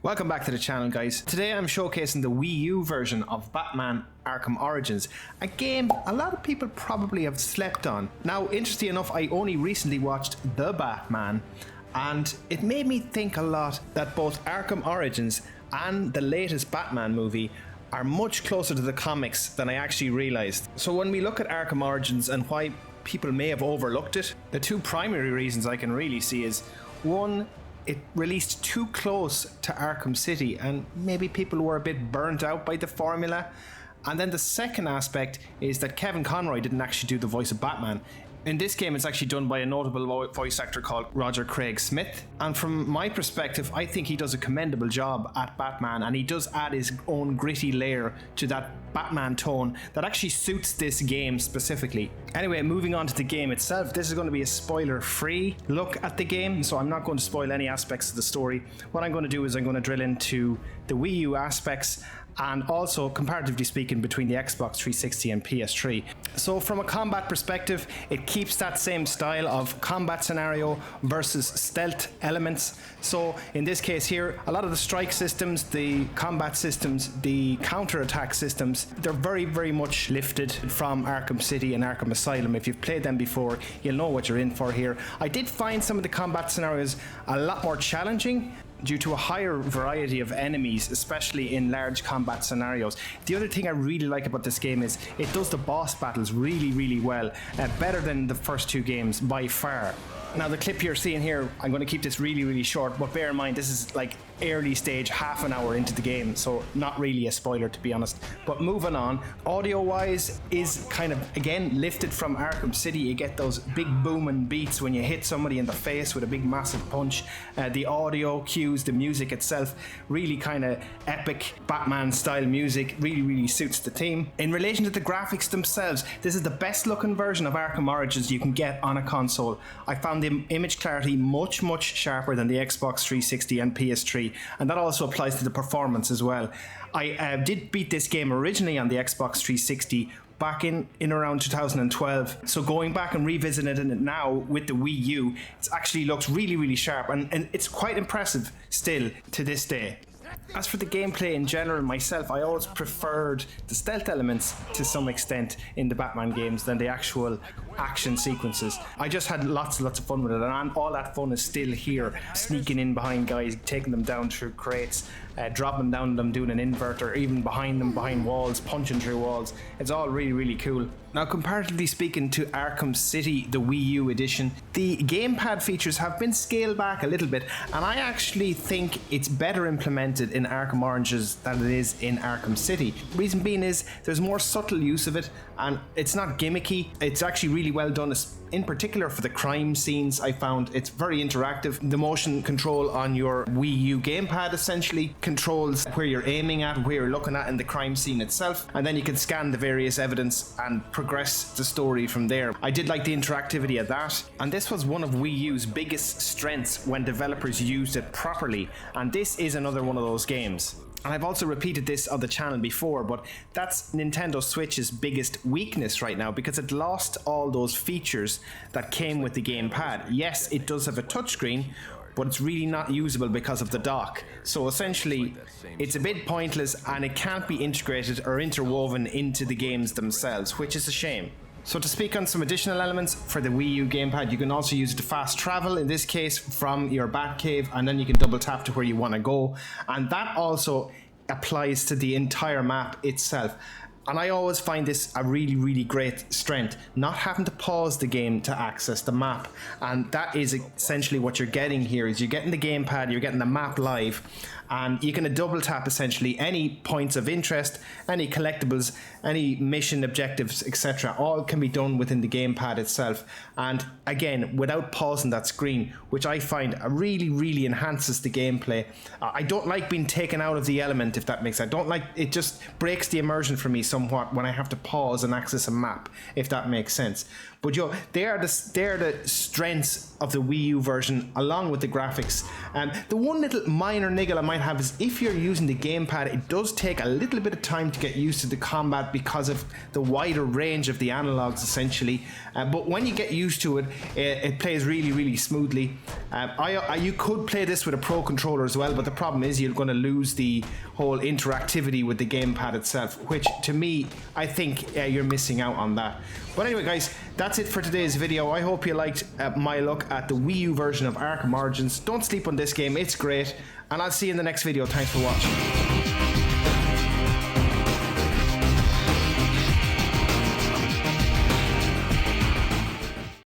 Welcome back to the channel, guys. Today I'm showcasing the Wii U version of Batman Arkham Origins, a game a lot of people probably have slept on. Now, interestingly enough, I only recently watched The Batman, and it made me think a lot that both Arkham Origins and the latest Batman movie are much closer to the comics than I actually realized. So when we look at Arkham Origins and why people may have overlooked it, the two primary reasons I can really see is, one, it released too close to Arkham City and maybe people were a bit burnt out by the formula. And then the second aspect is that Kevin Conroy didn't actually do the voice of Batman. In this game, it's actually done by a notable voice actor called Roger Craig Smith. And from my perspective, I think he does a commendable job at Batman, and he does add his own gritty layer to that Batman tone that actually suits this game specifically. Anyway, moving on to the game itself, this is going to be a spoiler-free look at the game, so I'm not going to spoil any aspects of the story. What I'm going to do is I'm going to drill into the Wii U aspects and also, comparatively speaking, between the Xbox 360 and PS3. So from a combat perspective, it keeps that same style of combat scenario versus stealth elements. So in this case here, a lot of the strike systems, the combat systems, the counter-attack systems, they're very, very much lifted from Arkham City and Arkham Asylum. If you've played them before, you'll know what you're in for here. I did find some of the combat scenarios a lot more challenging due to a higher variety of enemies, especially in large combat scenarios. The other thing I really like about this game is it does the boss battles really, really well, better than the first two games by far. Now the clip you're seeing here, I'm going to keep this really, really short, but bear in mind this is like early stage, half an hour into the game, so not really a spoiler to be honest. But moving on, audio wise is kind of again lifted from Arkham City. You get those big booming beats when you hit somebody in the face with a big massive punch. The audio cues, the music itself, really kind of epic Batman style music, really, really suits the theme. In relation to the graphics themselves, this is the best looking version of Arkham Origins you can get on a console. I found the image clarity much, much sharper than the Xbox 360 and PS3, and that also applies to the performance as well. I did beat this game originally on the Xbox 360 back in around 2012, so going back and revisiting it now with the Wii U, it actually looks really, really sharp, and it's quite impressive still to this day. As for the gameplay in general, myself, I always preferred the stealth elements to some extent in the Batman games than the actual action sequences. I just had lots and lots of fun with it, and all that fun is still here. Sneaking in behind guys, taking them down through crates, dropping down them, doing an inverter, even behind them, behind walls, punching through walls. It's all really, really cool. Now, comparatively speaking to Arkham City, the Wii U edition, the gamepad features have been scaled back a little bit, and I actually think it's better implemented in Arkham Origins than it is in Arkham City. Reason being is there's more subtle use of it, and it's not gimmicky. It's actually really well done, in particular for the crime scenes. I found it's very interactive. The motion control on your Wii U gamepad essentially controls where you're aiming at, where you're looking at in the crime scene itself, and then you can scan the various evidence and progress the story from there. I did like the interactivity of that, and this was one of Wii U's biggest strengths when developers used it properly, and this is another one of those games. And I've also repeated this on the channel before, but that's Nintendo Switch's biggest weakness right now, because it lost all those features that came with the gamepad. Yes, it does have a touchscreen, but it's really not usable because of the dock. So essentially, it's a bit pointless, and it can't be integrated or interwoven into the games themselves, which is a shame. So to speak on some additional elements for the Wii U gamepad, you can also use it to fast travel, in this case from your Batcave, and then you can double tap to where you want to go. And that also applies to the entire map itself. And I always find this a really, really great strength, not having to pause the game to access the map. And that is essentially what you're getting here, is you're getting the gamepad, you're getting the map live, and you can double tap essentially any points of interest, any collectibles, any mission objectives, etc. All can be done within the gamepad itself, and again without pausing that screen, which I find really, really enhances the gameplay. I don't like being taken out of the element, if that makes sense. I don't like it, just breaks the immersion for me somewhat when I have to pause and access a map, if that makes sense. But they are the strengths of the Wii U version, along with the graphics. The one little minor niggle I might might have is if you're using the gamepad, it does take a little bit of time to get used to the combat because of the wider range of the analogs essentially, but when you get used to it, it plays really smoothly. You could play this with a Pro controller as well, but the problem is you're going to lose the whole interactivity with the gamepad itself, which to me, I think you're missing out on that. But anyway guys, that's it for today's video. I hope you liked my look at the Wii U version of Arkham Origins. Don't sleep on this game, it's great, and I'll see you in the next video. Thanks for watching.